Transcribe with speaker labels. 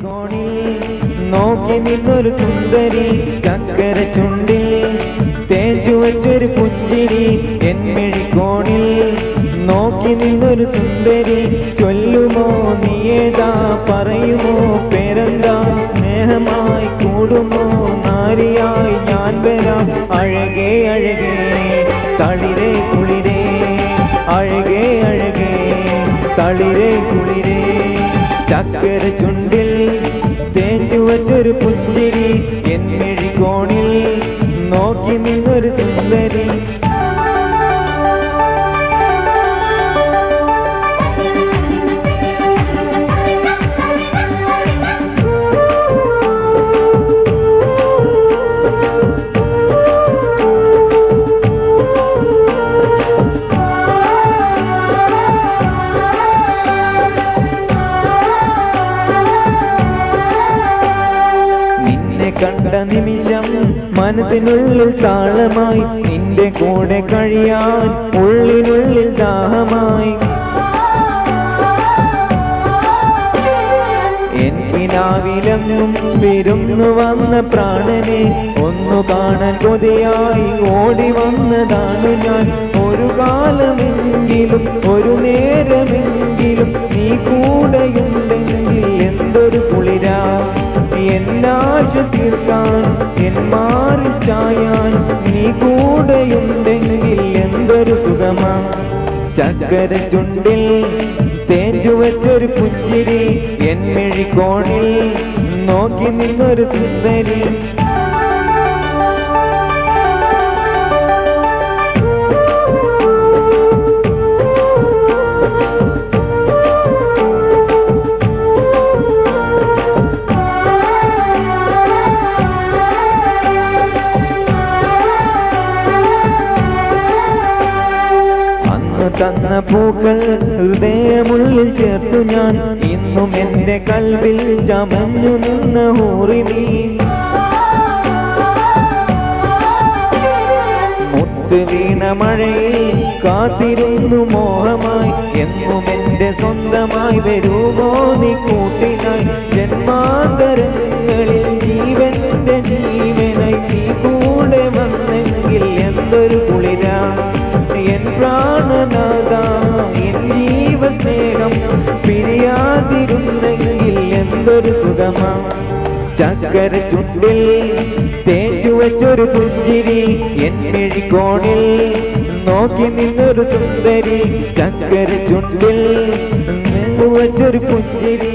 Speaker 1: കോണിൽ നോക്കി നിന്നൊരു സുന്ദരി ചക്കര ചുണ്ടിൽ തേച്ചു വെച്ചൊരു പുഞ്ചിരി എന്മിഴിക്കോണിൽ നോക്കി നിന്നൊരു സുന്ദരി ചൊല്ലുമോ നീയേതാ പറയുമോ പേരെന്താ സ്നേഹമായി കൂടുമോ നാരിയായി ഞാൻ വരാം അഴകേ അഴകേ തളിരേ കുളിരേ അഴകേ അഴകേ തളിരേ കുളിരേ ചക്കര ചുണ്ടിൽ തേച്ചു വച്ചൊരു പുഞ്ചിരി എന്മിഴിക്കോണിൽ നോക്കി നിന്നൊരു സുന്ദരി കണ്ട നിമിഷം മനസ്സിനുള്ളിൽ താളമായി നിന്റെ കൂടെ കഴിയാൻ ഉള്ളിനുള്ളിൽ ദാഹമായി എനിക്കിനാവിലെന്നും വിരുന്നു വന്ന പ്രാണനെ ഒന്നു കാണാൻ കൊതിയായി ഓടി വന്നതാണ് ഞാൻ ഒരു കാലമെങ്കിലും ഒരു നേരമെങ്കിലും നീ കൂടെയുണ്ടെങ്കിൽ എന്തൊരു കുളിരാ എന്നാശ തീർക്കാൻ എൻ മാറി ചായാൻ നീ കൂടെയുണ്ടെങ്കിൽ എന്തൊരു സുഖമാ ചക്കര ചുണ്ടിൽ തേച്ചു വെച്ചൊരു പുഞ്ചിരി എന്മിഴിക്കോണിൽ നോക്കി നിന്നൊരു സുന്ദരി തന്ന പൂക്കൾ ഹൃദയമുള്ളിൽ ചേർത്തു ഞാൻ ഇന്നും എന്റെ കൽവിൽ ചമഞ്ഞു നിന്ന ഹൂറി നീ മുത്ത് വീണ മഴയിൽ കാത്തിരുന്നു മോഹമായി എന്നും എന്റെ സ്വന്തമായി വരുമോ നീ കൂട്ടിനായി ജന്മാന്തരങ്ങളിൽ ജീവന്റെ ജീവനായി നീ കൂടെ വന്നെങ്കിൽ എന്തൊരു കുളിരാ എൻ പ്രാണനാഥ എൻ ജീവസ്നേഹം പിരിയാതിരുന്നെങ്കിൽ എന്തൊരു സുഖമാ ചക്കര ചുണ്ടിൽ തേച്ചു വെച്ചൊരു പുഞ്ചിരി എന്മിഴിക്കോണിൽ നോക്കി നിന്നൊരു സുന്ദരി ചക്കര ചുണ്ടിൽ വെച്ചൊരു പുഞ്ചിരി